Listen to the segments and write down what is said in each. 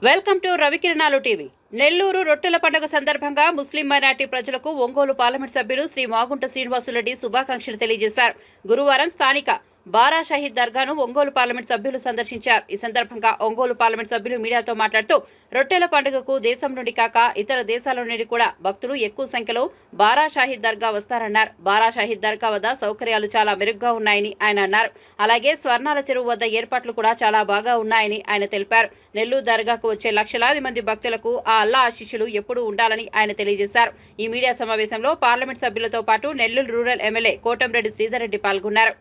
Welcome to రవికిరణాలు TV. Nellore రొట్టెల పండుగ సందర్భంగా ముస్లిం మైనార్టీ ప్రజలకు ఒంగోలు పార్లమెంట్ సభ్యులు శ్రీ మాగుంట శ్రీనివాసులరెడ్డి శుభాకాంక్షలు తెలియజేశారు. గురువారం స్థానిక బారా షహీద్ దర్గాను ఒంగోలు పార్లమెంట్ సభ్యులు సందర్శించారు. ఈ సందర్భంగా ఒంగోలు పార్లమెంట్ సభ్యులు మీడియాతో మాట్లాడుతూ రొట్టెల పండుగకు దేశం నుండి కాక ఇతర దేశాల నుండి కూడా భక్తులు ఎక్కువ సంఖ్యలో బారా షహీద్ దర్గా వస్తారన్నారు. బారా షహీద్ దర్గా వద్ద సౌకర్యాలు చాలా మెరుగ్గా ఉన్నాయని ఆయన అన్నారు. అలాగే స్వర్ణాల చెరువు వద్ద ఏర్పాట్లు కూడా చాలా బాగా ఉన్నాయని ఆయన తెలిపారు. నెల్లూరు దర్గాకు వచ్చే లక్షలాది మంది భక్తులకు ఆ అల్లా ఆశీస్సులు ఎప్పుడూ ఉండాలని ఆయన తెలియజేశారు. ఈ మీడియా సమావేశంలో పార్లమెంట్ సభ్యులతో పాటు నెల్లూరు రూరల్ ఎమ్మెల్యే కోటంరెడ్డి శ్రీధర్ రెడ్డి పాల్గొన్నారు.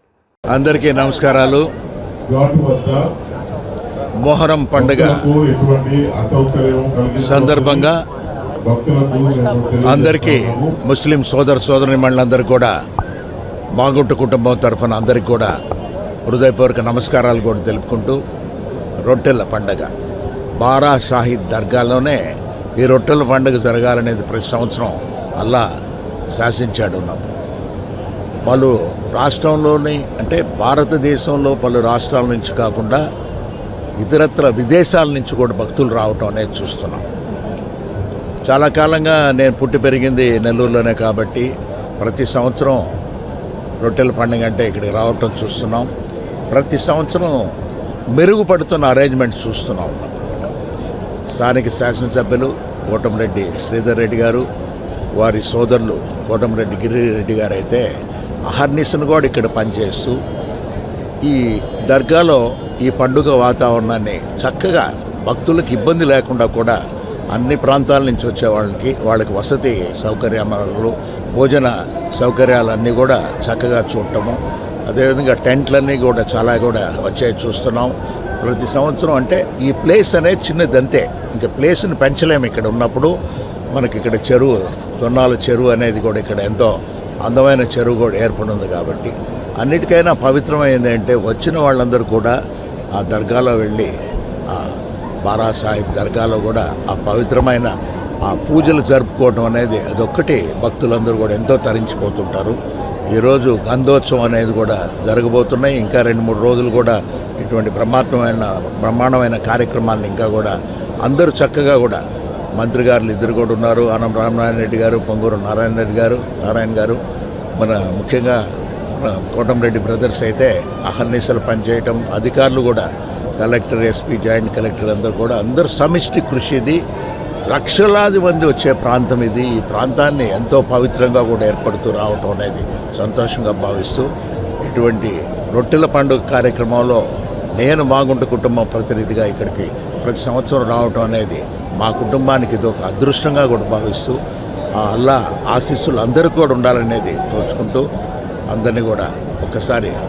అందరికీ నమస్కారాలు. మొహరం పండుగ సందర్భంగా అందరికీ ముస్లిం సోదరులందరికీ కూడా మాగుంట కుటుంబం తరఫున అందరికీ కూడా హృదయపూర్వక నమస్కారాలు కూడా తెలుపుకుంటూ రొట్టెల పండుగ బారా షాహీద్ దర్గాలోనే ఈ రొట్టెల పండుగ జరగాలనేది ప్రతి సంవత్సరం అల్లా శాసించాడు. పలు రాష్ట్రంలోని అంటే భారతదేశంలో పలు రాష్ట్రాల నుంచి కాకుండా ఇతరత్ర విదేశాల నుంచి కూడా భక్తులు రావటం అనేది చూస్తున్నాం. చాలా కాలంగా నేను పుట్టి పెరిగింది నెల్లూరులోనే కాబట్టి ప్రతి సంవత్సరం రొట్టెల పండుగ అంటే ఇక్కడికి రావటం చూస్తున్నాం. ప్రతి సంవత్సరం మెరుగుపడుతున్న అరేంజ్మెంట్స్ చూస్తున్నాం. స్థానిక శాసనసభ్యులు కోటంరెడ్డి శ్రీధర్ రెడ్డి గారు, వారి సోదరులు కోటంరెడ్డి గిరిరెడ్డి గారు అయితే అహర్నిశను కూడా ఇక్కడ పనిచేస్తూ ఈ దర్గాలో ఈ పండుగ వాతావరణాన్ని చక్కగా భక్తులకు ఇబ్బంది లేకుండా కూడా అన్ని ప్రాంతాల నుంచి వచ్చే వాళ్ళకి వసతి సౌకర్యాలు, భోజన సౌకర్యాలన్నీ కూడా చక్కగా చూడటము, అదేవిధంగా టెంట్లన్నీ కూడా చాలా కూడా వచ్చాయి చూస్తున్నాం. ప్రతి సంవత్సరం అంటే ఈ ప్లేస్ అనేది చిన్నదంతే, ఇంకా ప్లేస్ని పెంచలేము. ఇక్కడ ఉన్నప్పుడు మనకి ఇక్కడ చెరువు, తొన్నాల చెరువు అనేది కూడా ఇక్కడ ఎంతో అందమైన చెరువు కూడా ఏర్పడింది కాబట్టి అన్నిటికైనా పవిత్రమైంది అంటే వచ్చిన వాళ్ళందరూ కూడా ఆ దర్గాలో వెళ్ళి ఆ బారా సాహిబ్ దర్గాలో కూడా ఆ పవిత్రమైన ఆ పూజలు జరుపుకోవడం అనేది అదొక్కటి భక్తులందరూ కూడా ఎంతో తరించిపోతుంటారు. ఈరోజు గంధోత్సవం అనేది కూడా జరగబోతున్నాయి. ఇంకా 2-3 రోజులు కూడా ఇటువంటి బ్రహ్మాండమైన కార్యక్రమాలను ఇంకా కూడా అందరూ చక్కగా కూడా మంత్రి గారులు ఇద్దరు కూడా ఉన్నారు. ఆనం రామనారాయణ రెడ్డి గారు, పొంగూరు నారాయణ గారు, మన ముఖ్యంగా కోటంరెడ్డి బ్రదర్స్ అయితే అహర్నిశలు పనిచేయటం, అధికారులు కూడా కలెక్టర్, ఎస్పీ, జాయింట్ కలెక్టర్ అందరూ సమిష్టి కృషి. ఇది లక్షలాది మంది వచ్చే ప్రాంతం ఇది. ఈ ప్రాంతాన్ని ఎంతో పవిత్రంగా కూడా ఏర్పడుతూ రావటం అనేది సంతోషంగా భావిస్తూ ఇటువంటి రొట్టెల పండుగ కార్యక్రమంలో నేను మాగుంట కుటుంబం ప్రతినిధిగా ఇక్కడికి ప్రతి సంవత్సరం రావటం అనేది మా కుటుంబానికి ఇది ఒక అదృష్టంగా కూడా భావిస్తూ ఆ అల్లా ఆశీస్సులు అందరికీ కూడా ఉండాలనేది తోచుకుంటూ అందరినీ కూడా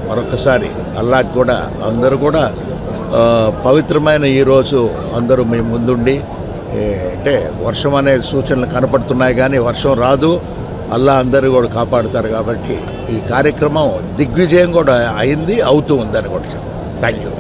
మరొకసారి అల్లాకి కూడా అందరూ కూడా పవిత్రమైన ఈరోజు అందరూ మీ ముందుండి అంటే వర్షం అనే సూచనలు కనపడుతున్నాయి కానీ వర్షం రాదు, అల్లా అందరూ కూడా కాపాడుతారు. కాబట్టి ఈ కార్యక్రమం దిగ్విజయం కూడా అవుతూ ఉందని కూడా థ్యాంక్ యూ.